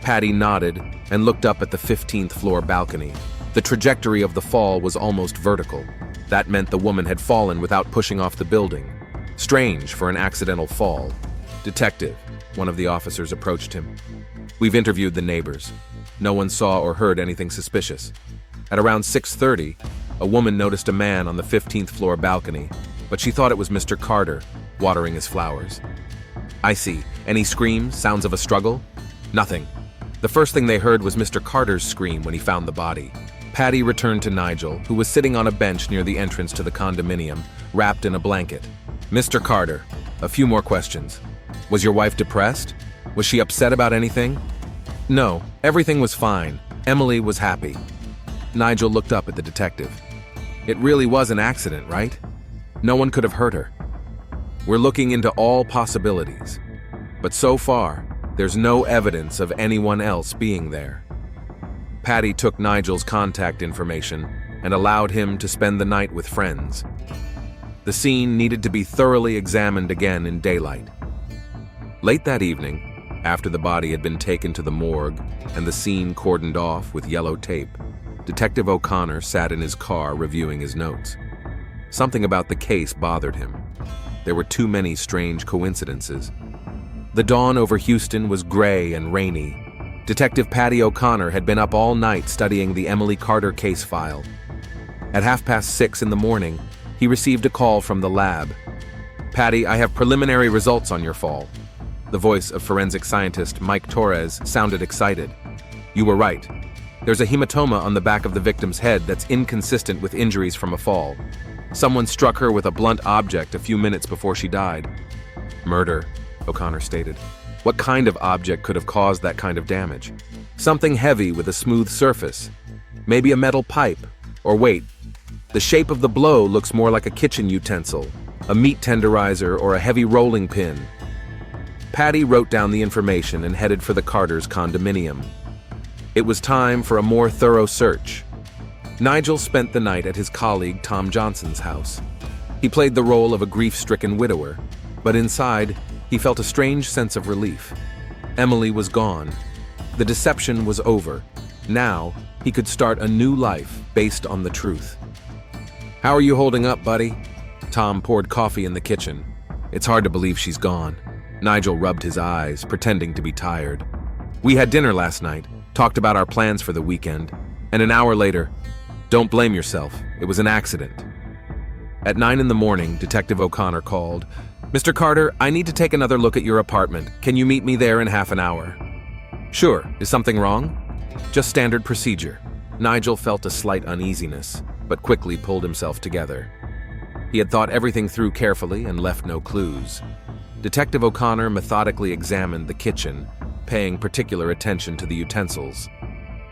Patty nodded and looked up at the 15th floor balcony. The trajectory of the fall was almost vertical. That meant the woman had fallen without pushing off the building. Strange for an accidental fall. "Detective," one of the officers approached him. "We've interviewed the neighbors. No one saw or heard anything suspicious. At around 6:30, a woman noticed a man on the 15th floor balcony, but she thought it was Mr. Carter, watering his flowers." "I see. Any screams, sounds of a struggle?" "Nothing. The first thing they heard was Mr. Carter's scream when he found the body." Patty returned to Nigel, who was sitting on a bench near the entrance to the condominium, wrapped in a blanket. "Mr. Carter, a few more questions. Was your wife depressed? Was she upset about anything?" "No, everything was fine. Emily was happy." Nigel looked up at the detective. "It really was an accident, right? No one could have hurt her." "We're looking into all possibilities, but so far, there's no evidence of anyone else being there." Patty took Nigel's contact information and allowed him to spend the night with friends. The scene needed to be thoroughly examined again in daylight. Late that evening, after the body had been taken to the morgue and the scene cordoned off with yellow tape, Detective O'Connor sat in his car reviewing his notes. Something about the case bothered him. There were too many strange coincidences. The dawn over Houston was gray and rainy. Detective Patty O'Connor had been up all night studying the Emily Carter case file. At 6:30 in the morning, He received a call from the lab. "Patty, I have preliminary results on your fall." The voice of forensic scientist Mike Torres sounded excited. "You were right. There's a hematoma on the back of the victim's head that's inconsistent with injuries from a fall. Someone struck her with a blunt object a few minutes before she died." "Murder," O'Connor stated. "What kind of object could have caused that kind of damage?" "Something heavy with a smooth surface. Maybe a metal pipe. Or wait, the shape of the blow looks more like a kitchen utensil, a meat tenderizer, or a heavy rolling pin." Patty wrote down the information and headed for the Carters' condominium. It was time for a more thorough search. Nigel spent the night at his colleague Tom Johnson's house. He played the role of a grief-stricken widower, but inside, he felt a strange sense of relief. Emily was gone. The deception was over. Now, he could start a new life based on the truth. "How are you holding up, buddy?" Tom poured coffee in the kitchen. "It's hard to believe she's gone." Nigel rubbed his eyes, pretending to be tired. "We had dinner last night, talked about our plans for the weekend, and an hour later, don't blame yourself, it was an accident." At 9 in the morning, Detective O'Connor called. "Mr. Carter, I need to take another look at your apartment. Can you meet me there in half an hour?" "Sure. Is something wrong?" "Just standard procedure." Nigel felt a slight uneasiness, but quickly pulled himself together. He had thought everything through carefully and left no clues. Detective O'Connor methodically examined the kitchen, paying particular attention to the utensils.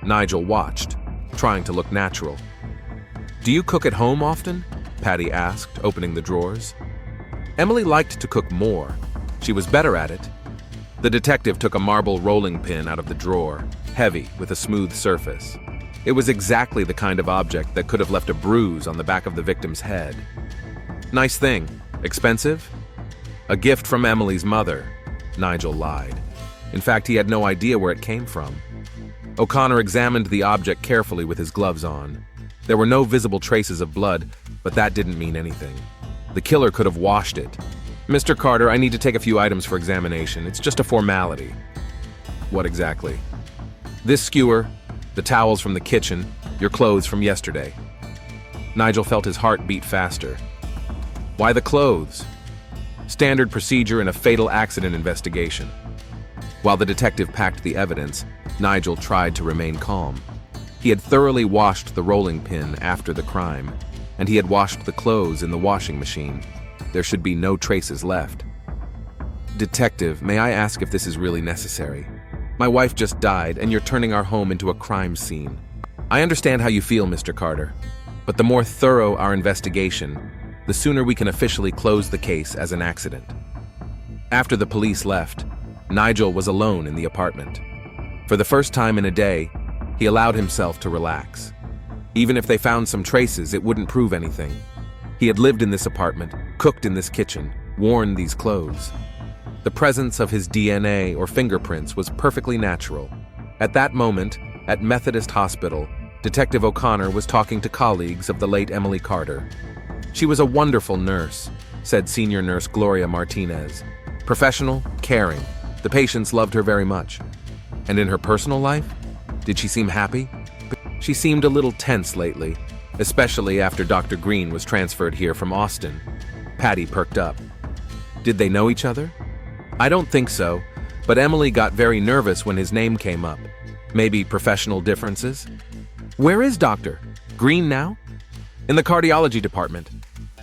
Nigel watched, trying to look natural. "Do you cook at home often?" Patty asked, opening the drawers. Emily liked to cook more. She was better at it. The detective took a marble rolling pin out of the drawer, heavy with a smooth surface. It was exactly the kind of object that could have left a bruise on the back of the victim's head. "Nice thing. Expensive?" "A gift from Emily's mother," Nigel lied. In fact, he had no idea where it came from. O'Connor examined the object carefully with his gloves on. There were no visible traces of blood, but that didn't mean anything. The killer could have washed it. "Mr. Carter, I need to take a few items for examination. It's just a formality." "What exactly?" "This skewer, the towels from the kitchen, your clothes from yesterday." Nigel felt his heart beat faster. "Why the clothes?" "Standard procedure in a fatal accident investigation." While the detective packed the evidence, Nigel tried to remain calm. He had thoroughly washed the rolling pin after the crime, and he had washed the clothes in the washing machine. There should be no traces left. "Detective, may I ask if this is really necessary? My wife just died, and you're turning our home into a crime scene. I understand how you feel, Mr. Carter, but the more thorough our investigation, the sooner we can officially close the case as an accident." After the police left, Nigel was alone in the apartment. For the first time in a day, he allowed himself to relax. Even if they found some traces, it wouldn't prove anything. He had lived in this apartment, cooked in this kitchen, worn these clothes. The presence of his DNA or fingerprints was perfectly natural. At that moment, at Methodist Hospital, Detective O'Connor was talking to colleagues of the late Emily Carter. "She was a wonderful nurse," said senior nurse Gloria Martinez. "Professional, caring. The patients loved her very much." "And in her personal life? Did she seem happy?" "She seemed a little tense lately, especially after Dr. Green was transferred here from Austin." Patty perked up. "Did they know each other?" "I don't think so, but Emily got very nervous when his name came up. Maybe professional differences?" "Where is Dr. Green now?" "In the cardiology department.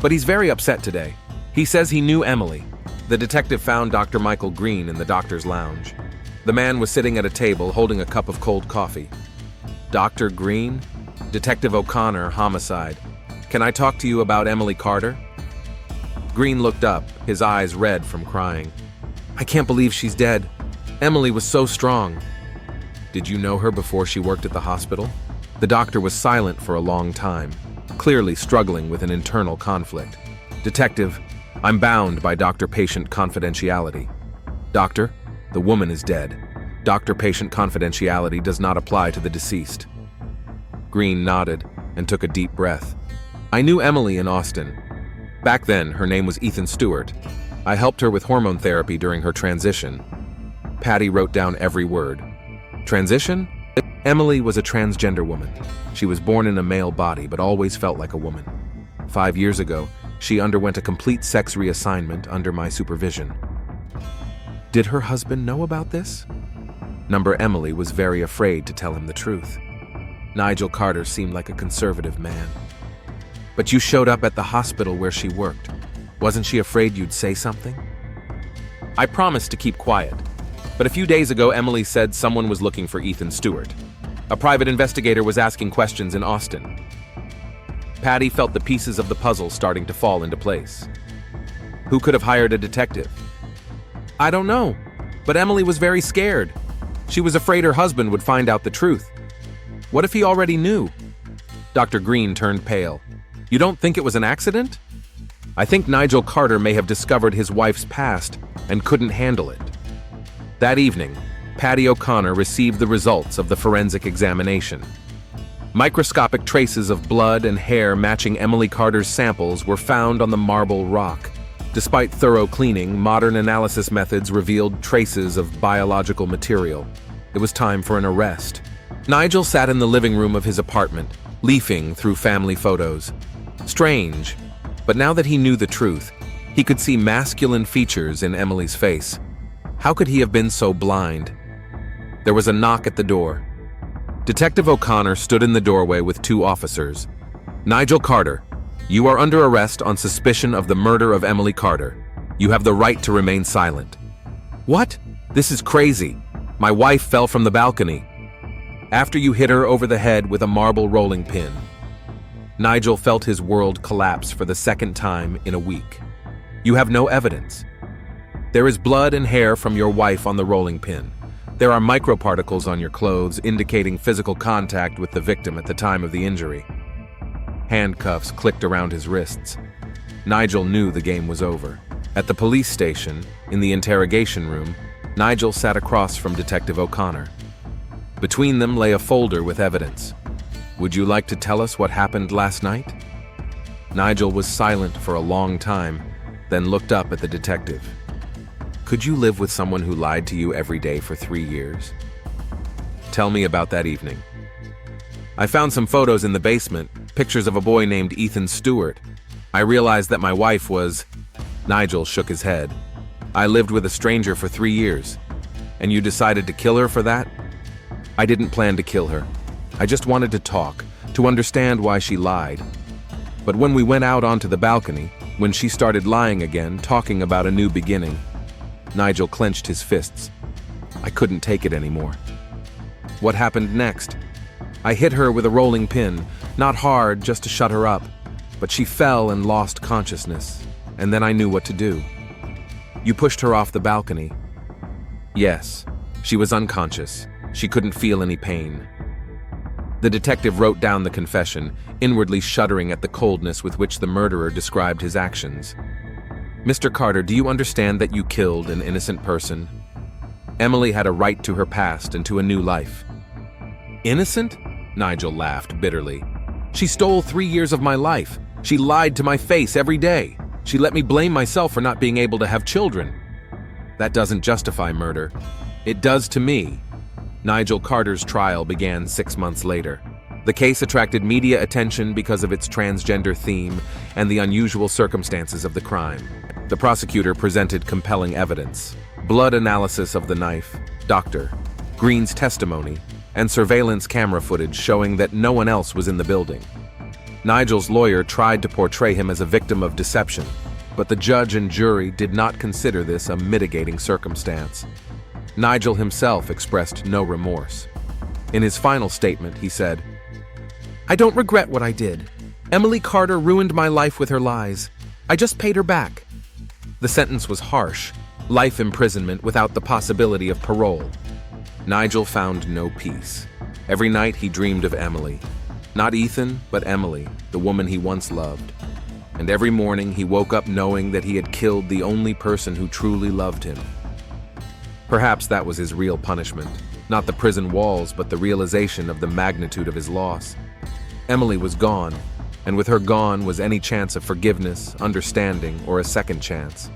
But he's very upset today. He says he knew Emily." The detective found Dr. Michael Green in the doctor's lounge. The man was sitting at a table holding a cup of cold coffee. "Dr. Green? Detective O'Connor, homicide. Can I talk to you about Emily Carter?" Green looked up, his eyes red from crying. "I can't believe she's dead. Emily was so strong." "Did you know her before she worked at the hospital?" The doctor was silent for a long time, clearly struggling with an internal conflict. "Detective, I'm bound by doctor-patient confidentiality." "Doctor, the woman is dead. Doctor-patient confidentiality does not apply to the deceased." Green nodded and took a deep breath. "I knew Emily in Austin. Back then, her name was Ethan Stewart. I helped her with hormone therapy during her transition." Patty wrote down every word. "Transition?" Emily was a transgender woman. She was born in a male body but always felt like a woman. 5 years ago, she underwent a complete sex reassignment under my supervision. Did her husband know about this? Number Emily was very afraid to tell him the truth. Nigel Carter seemed like a conservative man. But you showed up at the hospital where she worked. Wasn't she afraid you'd say something? I promised to keep quiet, but a few days ago Emily said someone was looking for Ethan Stewart. A private investigator was asking questions in Austin. Patty felt the pieces of the puzzle starting to fall into place. Who could have hired a detective? I don't know, but Emily was very scared. She was afraid her husband would find out the truth. What if he already knew? Dr. Green turned pale. You don't think it was an accident? I think Nigel Carter may have discovered his wife's past and couldn't handle it. That evening, Patty O'Connor received the results of the forensic examination. Microscopic traces of blood and hair matching Emily Carter's samples were found on the marble rock. Despite thorough cleaning, modern analysis methods revealed traces of biological material. It was time for an arrest. Nigel sat in the living room of his apartment, leafing through family photos. Strange, but now that he knew the truth, he could see masculine features in Emily's face. How could he have been so blind? There was a knock at the door. Detective O'Connor stood in the doorway with 2 officers. Nigel Carter, you are under arrest on suspicion of the murder of Emily Carter. You have the right to remain silent. What? This is crazy. My wife fell from the balcony. After you hit her over the head with a marble rolling pin. Nigel felt his world collapse for the second time in a week. You have no evidence. There is blood and hair from your wife on the rolling pin. There are microparticles on your clothes indicating physical contact with the victim at the time of the injury. Handcuffs clicked around his wrists. Nigel knew the game was over. At the police station, in the interrogation room, Nigel sat across from Detective O'Connor. Between them lay a folder with evidence. Would you like to tell us what happened last night? Nigel was silent for a long time, then looked up at the detective. Could you live with someone who lied to you every day for 3 years? Tell me about that evening. I found some photos in the basement, pictures of a boy named Ethan Stewart. I realized that my wife was... Nigel shook his head. I lived with a stranger for 3 years. And you decided to kill her for that? I didn't plan to kill her. I just wanted to talk, to understand why she lied. But when we went out onto the balcony, when she started lying again, talking about a new beginning, Nigel clenched his fists. I couldn't take it anymore. What happened next? I hit her with a rolling pin, not hard, just to shut her up. But she fell and lost consciousness, and then I knew what to do. You pushed her off the balcony. Yes, she was unconscious. She couldn't feel any pain. The detective wrote down the confession, inwardly shuddering at the coldness with which the murderer described his actions. Mr. Carter, do you understand that you killed an innocent person? Emily had a right to her past and to a new life. Innocent? Nigel laughed bitterly. She stole 3 years of my life. She lied to my face every day. She let me blame myself for not being able to have children. That doesn't justify murder. It does to me. Nigel Carter's trial began 6 months later. The case attracted media attention because of its transgender theme and the unusual circumstances of the crime. The prosecutor presented compelling evidence: blood analysis of the knife, Dr. Green's testimony, and surveillance camera footage showing that no one else was in the building. Nigel's lawyer tried to portray him as a victim of deception, but the judge and jury did not consider this a mitigating circumstance. Nigel himself expressed no remorse. In his final statement, he said, "I don't regret what I did. Emily Carter ruined my life with her lies. I just paid her back." The sentence was harsh, life imprisonment without the possibility of parole. Nigel found no peace. Every night he dreamed of Emily. Not Ethan, but Emily, the woman he once loved. And every morning he woke up knowing that he had killed the only person who truly loved him. Perhaps that was his real punishment, not the prison walls, but the realization of the magnitude of his loss. Emily was gone, and with her gone was any chance of forgiveness, understanding, or a second chance.